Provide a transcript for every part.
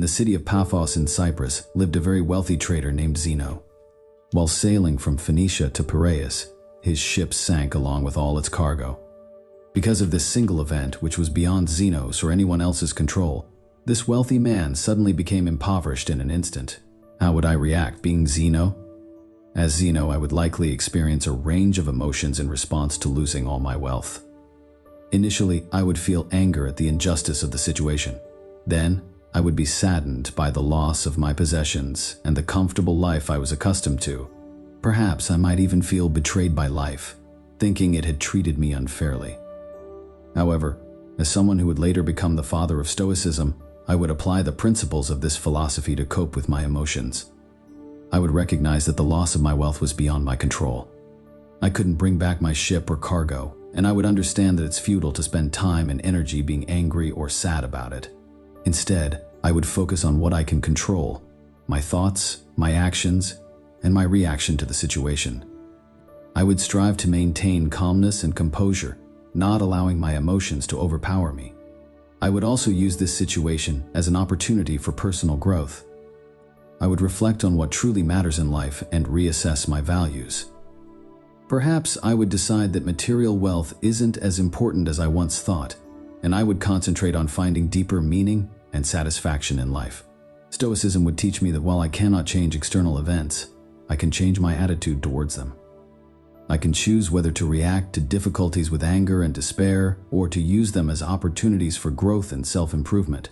the city of Paphos in Cyprus lived a very wealthy trader named Zeno. While sailing from Phoenicia to Piraeus, his ship sank along with all its cargo. Because of this single event, which was beyond Zeno's or anyone else's control, this wealthy man suddenly became impoverished in an instant. How would I react being Zeno? As Zeno, I would likely experience a range of emotions in response to losing all my wealth. Initially, I would feel anger at the injustice of the situation. Then, I would be saddened by the loss of my possessions and the comfortable life I was accustomed to. Perhaps I might even feel betrayed by life, thinking it had treated me unfairly. However, as someone who would later become the father of Stoicism, I would apply the principles of this philosophy to cope with my emotions. I would recognize that the loss of my wealth was beyond my control. I couldn't bring back my ship or cargo, and I would understand that it's futile to spend time and energy being angry or sad about it. Instead, I would focus on what I can control: my thoughts, my actions, and my reaction to the situation. I would strive to maintain calmness and composure, not allowing my emotions to overpower me. I would also use this situation as an opportunity for personal growth. I would reflect on what truly matters in life and reassess my values. Perhaps I would decide that material wealth isn't as important as I once thought, and I would concentrate on finding deeper meaning and satisfaction in life. Stoicism would teach me that while I cannot change external events, I can change my attitude towards them. I can choose whether to react to difficulties with anger and despair, or to use them as opportunities for growth and self-improvement.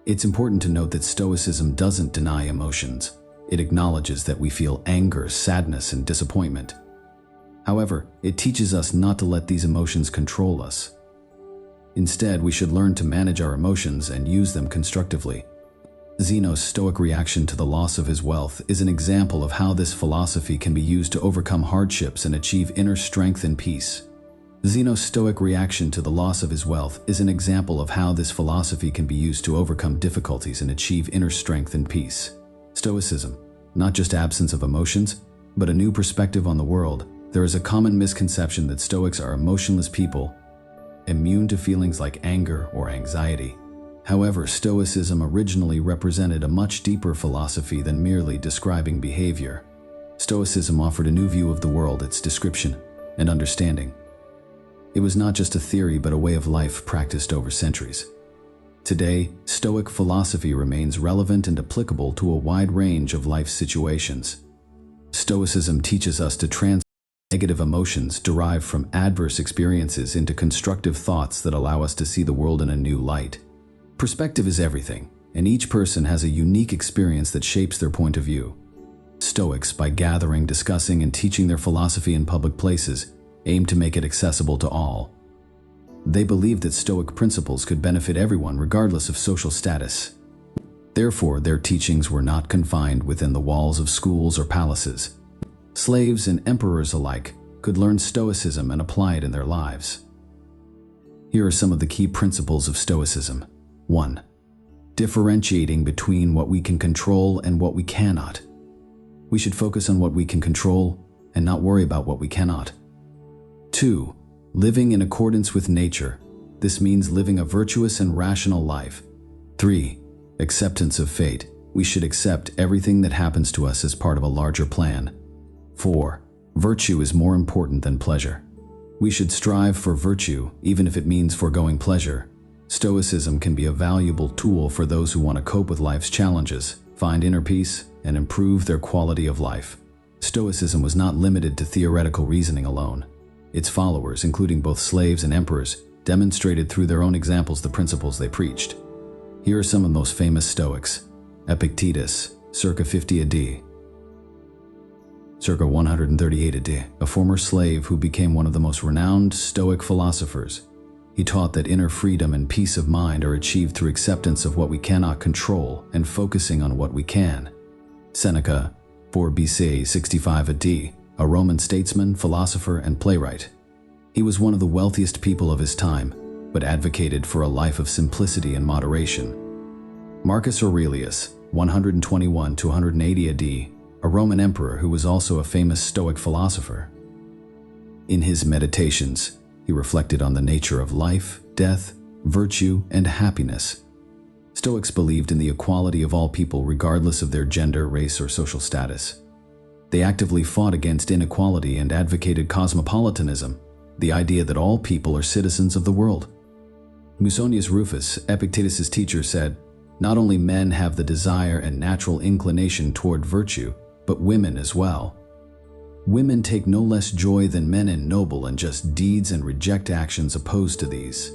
It's important to note that Stoicism doesn't deny emotions. It acknowledges that we feel anger, sadness, and disappointment. However, it teaches us not to let these emotions control us. Instead, we should learn to manage our emotions and use them constructively. Zeno's stoic reaction to the loss of his wealth is an example of how this philosophy can be used to overcome hardships and achieve inner strength and peace. Zeno's stoic reaction to the loss of his wealth is an example of how this philosophy can be used to overcome difficulties and achieve inner strength and peace. Stoicism, not just absence of emotions, but a new perspective on the world. There is a common misconception that Stoics are emotionless people, immune to feelings like anger or anxiety. However, Stoicism originally represented a much deeper philosophy than merely describing behavior. Stoicism offered a new view of the world, its description and understanding. It was not just a theory, but a way of life practiced over centuries. Today, Stoic philosophy remains relevant and applicable to a wide range of life situations. Stoicism teaches us to transform negative emotions derived from adverse experiences into constructive thoughts that allow us to see the world in a new light. Perspective is everything, and each person has a unique experience that shapes their point of view. Stoics, by gathering, discussing, and teaching their philosophy in public places, aim to make it accessible to all. They believed that Stoic principles could benefit everyone regardless of social status. Therefore, their teachings were not confined within the walls of schools or palaces. Slaves and emperors alike could learn Stoicism and apply it in their lives. Here are some of the key principles of Stoicism. 1. Differentiating between what we can control and what we cannot. We should focus on what we can control and not worry about what we cannot. 2. Living in accordance with nature. This means living a virtuous and rational life. 3. Acceptance of fate. We should accept everything that happens to us as part of a larger plan. 4. Virtue is more important than pleasure. We should strive for virtue, even if it means foregoing pleasure. Stoicism can be a valuable tool for those who want to cope with life's challenges, find inner peace, and improve their quality of life. Stoicism was not limited to theoretical reasoning alone. Its followers, including both slaves and emperors, demonstrated through their own examples the principles they preached. Here are some of the most famous Stoics. Epictetus, circa 50 AD. Circa 138 AD, a former slave who became one of the most renowned Stoic philosophers. He taught that inner freedom and peace of mind are achieved through acceptance of what we cannot control and focusing on what we can. Seneca, 4 BC, 65 AD, a Roman statesman, philosopher, and playwright. He was one of the wealthiest people of his time, but advocated for a life of simplicity and moderation. Marcus Aurelius, 121 to 180 AD, a Roman emperor who was also a famous Stoic philosopher. In his Meditations, he reflected on the nature of life, death, virtue, and happiness. Stoics believed in the equality of all people regardless of their gender, race, or social status. They actively fought against inequality and advocated cosmopolitanism, the idea that all people are citizens of the world. Musonius Rufus, Epictetus's teacher, said, "Not only men have the desire and natural inclination toward virtue, but women as well. Women take no less joy than men in noble and just deeds and reject actions opposed to these.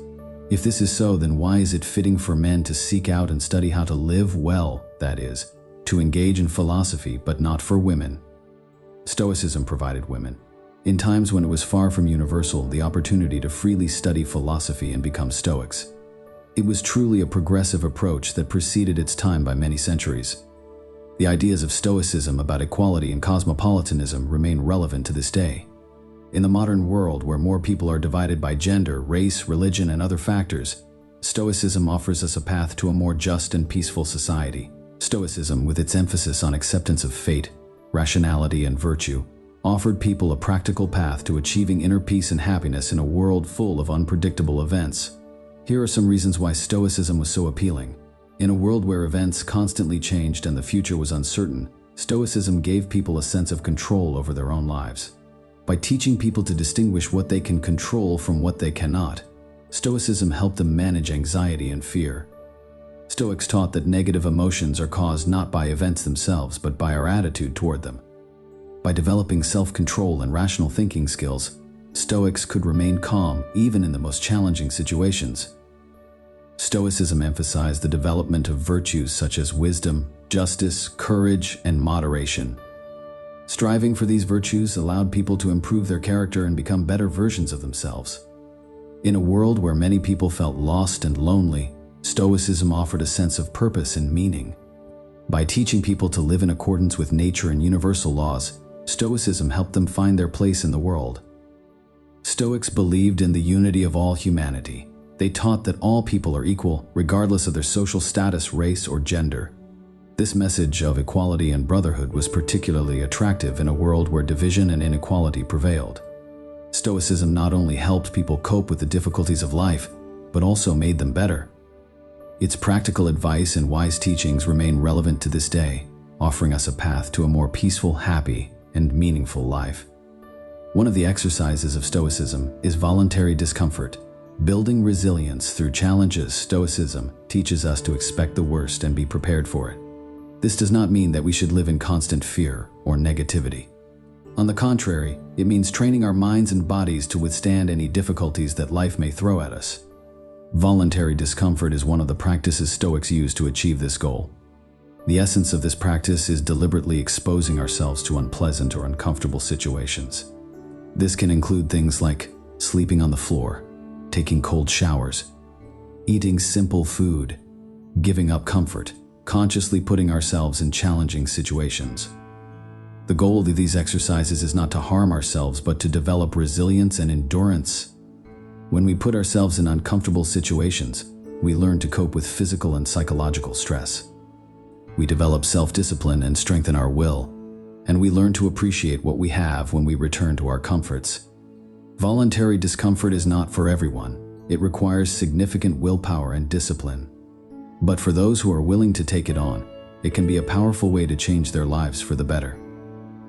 If this is so, then why is it fitting for men to seek out and study how to live well, that is, to engage in philosophy, but not for women?" Stoicism provided women, in times when it was far from universal, the opportunity to freely study philosophy and become Stoics. It was truly a progressive approach that preceded its time by many centuries. The ideas of Stoicism about equality and cosmopolitanism remain relevant to this day. In the modern world, where more people are divided by gender, race, religion, and other factors, Stoicism offers us a path to a more just and peaceful society. Stoicism, with its emphasis on acceptance of fate, rationality, and virtue, offered people a practical path to achieving inner peace and happiness in a world full of unpredictable events. Here are some reasons why Stoicism was so appealing. In a world where events constantly changed and the future was uncertain, Stoicism gave people a sense of control over their own lives. By teaching people to distinguish what they can control from what they cannot, Stoicism helped them manage anxiety and fear. Stoics taught that negative emotions are caused not by events themselves, but by our attitude toward them. By developing self-control and rational thinking skills, Stoics could remain calm even in the most challenging situations. Stoicism emphasized the development of virtues such as wisdom, justice, courage, and moderation. Striving for these virtues allowed people to improve their character and become better versions of themselves. In a world where many people felt lost and lonely, Stoicism offered a sense of purpose and meaning. By teaching people to live in accordance with nature and universal laws, Stoicism helped them find their place in the world. Stoics believed in the unity of all humanity. They taught that all people are equal, regardless of their social status, race, or gender. This message of equality and brotherhood was particularly attractive in a world where division and inequality prevailed. Stoicism not only helped people cope with the difficulties of life, but also made them better. Its practical advice and wise teachings remain relevant to this day, offering us a path to a more peaceful, happy, and meaningful life. One of the exercises of Stoicism is voluntary discomfort. Building resilience through challenges, Stoicism teaches us to expect the worst and be prepared for it. This does not mean that we should live in constant fear or negativity. On the contrary, it means training our minds and bodies to withstand any difficulties that life may throw at us. Voluntary discomfort is one of the practices Stoics use to achieve this goal. The essence of this practice is deliberately exposing ourselves to unpleasant or uncomfortable situations. This can include things like sleeping on the floor, taking cold showers, eating simple food, giving up comfort, consciously putting ourselves in challenging situations. The goal of these exercises is not to harm ourselves, but to develop resilience and endurance. When we put ourselves in uncomfortable situations, we learn to cope with physical and psychological stress. We develop self-discipline and strengthen our will, and we learn to appreciate what we have when we return to our comforts. Voluntary discomfort is not for everyone. It requires significant willpower and discipline. But for those who are willing to take it on, it can be a powerful way to change their lives for the better.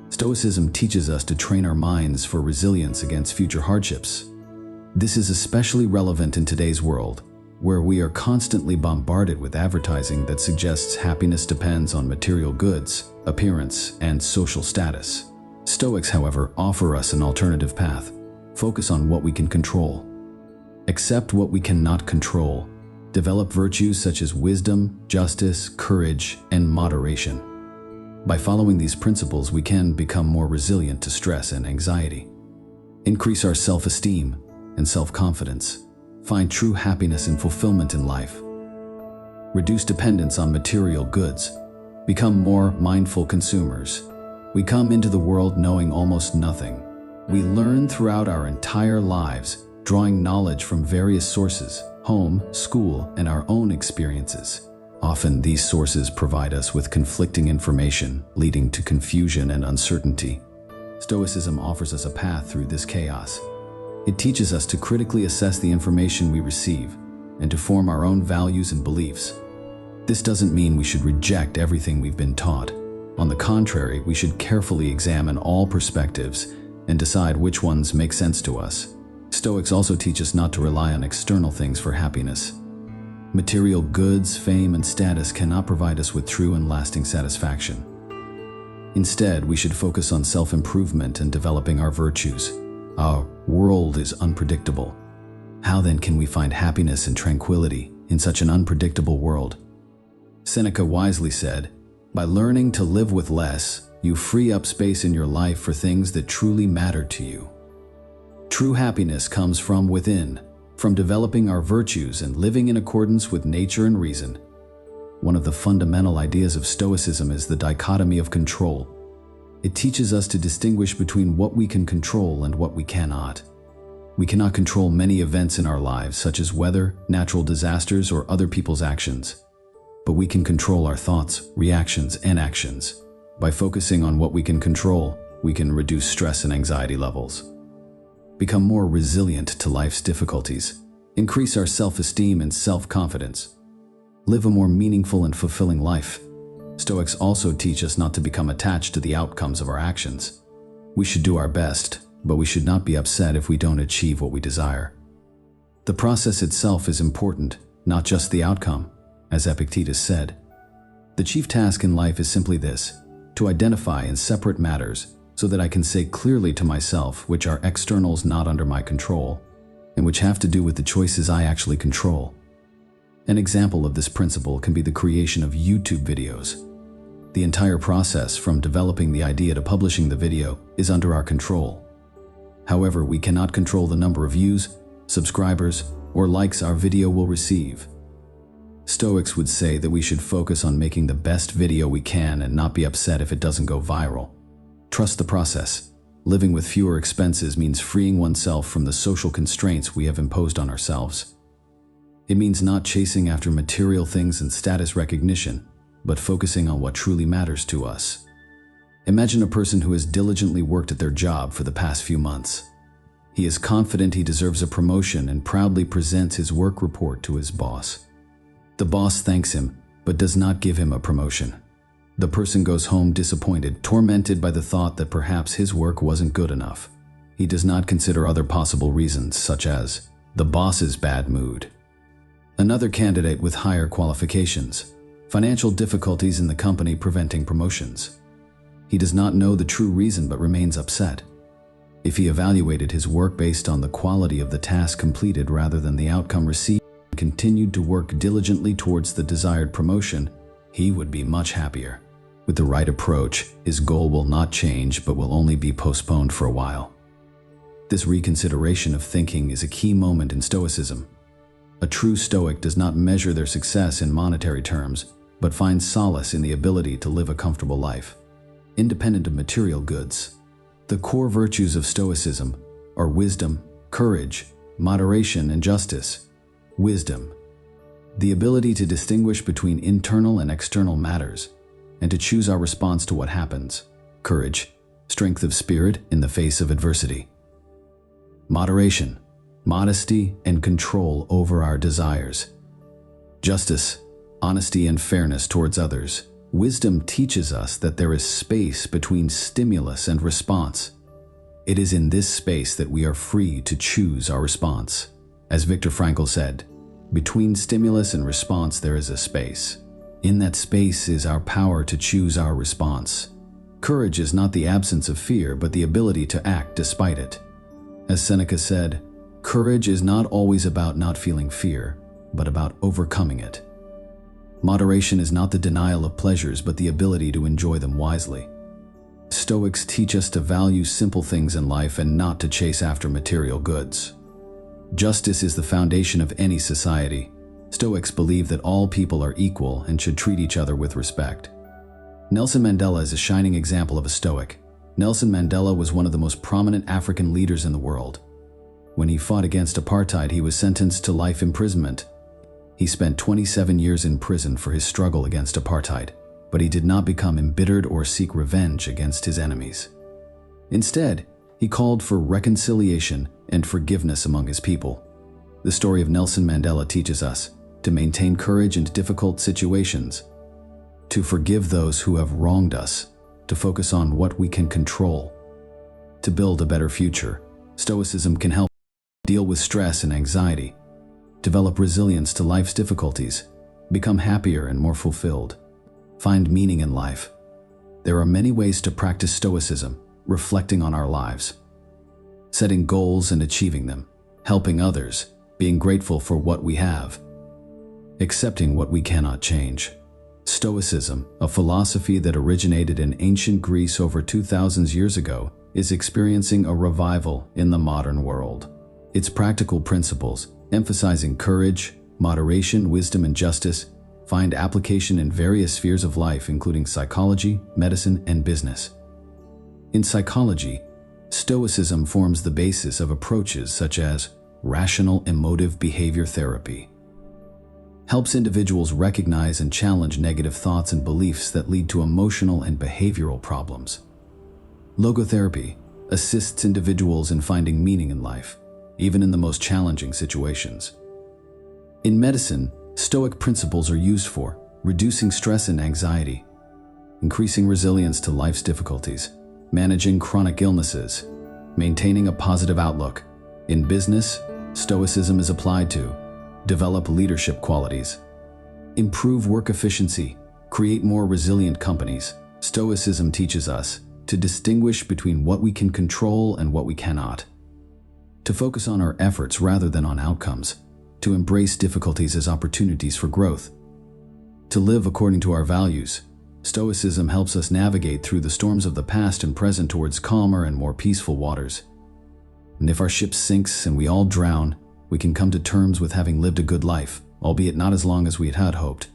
Stoicism teaches us to train our minds for resilience against future hardships. This is especially relevant in today's world, where we are constantly bombarded with advertising that suggests happiness depends on material goods, appearance, and social status. Stoics, however, offer us an alternative path. Focus on what we can control. Accept what we cannot control. Develop virtues such as wisdom, justice, courage, and moderation. By following these principles, we can become more resilient to stress and anxiety. Increase our self-esteem and self-confidence. Find true happiness and fulfillment in life. Reduce dependence on material goods. Become more mindful consumers. We come into the world knowing almost nothing. We learn throughout our entire lives, drawing knowledge from various sources: home, school, and our own experiences. Often these sources provide us with conflicting information, leading to confusion and uncertainty. Stoicism offers us a path through this chaos. It teaches us to critically assess the information we receive and to form our own values and beliefs. This doesn't mean we should reject everything we've been taught. On the contrary, we should carefully examine all perspectives and decide which ones make sense to us. Stoics also teach us not to rely on external things for happiness. Material goods, fame, and status cannot provide us with true and lasting satisfaction. Instead, we should focus on self-improvement and developing our virtues. Our world is unpredictable. How then can we find happiness and tranquility in such an unpredictable world? Seneca wisely said, "By learning to live with less, you free up space in your life for things that truly matter to you." True happiness comes from within, from developing our virtues and living in accordance with nature and reason. One of the fundamental ideas of Stoicism is the dichotomy of control. It teaches us to distinguish between what we can control and what we cannot. We cannot control many events in our lives, such as weather, natural disasters, or other people's actions. But we can control our thoughts, reactions, and actions. By focusing on what we can control, we can reduce stress and anxiety levels, become more resilient to life's difficulties, increase our self-esteem and self-confidence, live a more meaningful and fulfilling life. Stoics also teach us not to become attached to the outcomes of our actions. We should do our best, but we should not be upset if we don't achieve what we desire. The process itself is important, not just the outcome. As Epictetus said, "The chief task in life is simply this, to identify and separate matters so that I can say clearly to myself which are externals not under my control, and which have to do with the choices I actually control." An example of this principle can be the creation of YouTube videos. The entire process, from developing the idea to publishing the video, is under our control. However, we cannot control the number of views, subscribers, or likes our video will receive. Stoics would say that we should focus on making the best video we can and not be upset if it doesn't go viral. Trust the process. Living with fewer expenses means freeing oneself from the social constraints we have imposed on ourselves. It means not chasing after material things and status recognition, but focusing on what truly matters to us. Imagine a person who has diligently worked at their job for the past few months. He is confident he deserves a promotion and proudly presents his work report to his boss. The boss thanks him, but does not give him a promotion. The person goes home disappointed, tormented by the thought that perhaps his work wasn't good enough. He does not consider other possible reasons, such as the boss's bad mood. Another candidate with higher qualifications, financial difficulties in the company preventing promotions. He does not know the true reason but remains upset. If he evaluated his work based on the quality of the task completed rather than the outcome received and continued to work diligently towards the desired promotion, he would be much happier. With the right approach, his goal will not change but will only be postponed for a while. This reconsideration of thinking is a key moment in Stoicism. A true Stoic does not measure their success in monetary terms, but finds solace in the ability to live a comfortable life, independent of material goods. The core virtues of Stoicism are wisdom, courage, moderation, and justice. Wisdom, the ability to distinguish between internal and external matters, and to choose our response to what happens. Courage, strength of spirit in the face of adversity. Moderation, modesty and control over our desires. Justice, honesty and fairness towards others. Wisdom teaches us that there is space between stimulus and response. It is in this space that we are free to choose our response. As Viktor Frankl said, between stimulus and response there is a space. In that space is our power to choose our response. Courage is not the absence of fear, but the ability to act despite it. As Seneca said, courage is not always about not feeling fear, but about overcoming it. Moderation is not the denial of pleasures, but the ability to enjoy them wisely. Stoics teach us to value simple things in life and not to chase after material goods. Justice is the foundation of any society. Stoics believe that all people are equal and should treat each other with respect. Nelson Mandela is a shining example of a Stoic. Nelson Mandela was one of the most prominent African leaders in the world. When he fought against apartheid, he was sentenced to life imprisonment. He spent 27 years in prison for his struggle against apartheid, but he did not become embittered or seek revenge against his enemies. Instead, he called for reconciliation and forgiveness among his people. The story of Nelson Mandela teaches us to maintain courage in difficult situations, to forgive those who have wronged us, to focus on what we can control, to build a better future. Stoicism can help deal with stress and anxiety, develop resilience to life's difficulties, become happier and more fulfilled, find meaning in life. There are many ways to practice Stoicism, reflecting on our lives, setting goals and achieving them, helping others, being grateful for what we have, accepting what we cannot change. Stoicism, a philosophy that originated in ancient Greece over 2,000 years ago, is experiencing a revival in the modern world. Its practical principles, emphasizing courage, moderation, wisdom, and justice, find application in various spheres of life, including psychology, medicine, and business. In psychology, Stoicism forms the basis of approaches such as rational emotive behavior therapy, helps individuals recognize and challenge negative thoughts and beliefs that lead to emotional and behavioral problems. Logotherapy assists individuals in finding meaning in life, even in the most challenging situations. In medicine, Stoic principles are used for reducing stress and anxiety, increasing resilience to life's difficulties, managing chronic illnesses, maintaining a positive outlook. In business, Stoicism is applied to develop leadership qualities, improve work efficiency, create more resilient companies. Stoicism teaches us to distinguish between what we can control and what we cannot, to focus on our efforts rather than on outcomes, to embrace difficulties as opportunities for growth, to live according to our values. Stoicism helps us navigate through the storms of the past and present towards calmer and more peaceful waters. And if our ship sinks and we all drown, we can come to terms with having lived a good life, albeit not as long as we had hoped.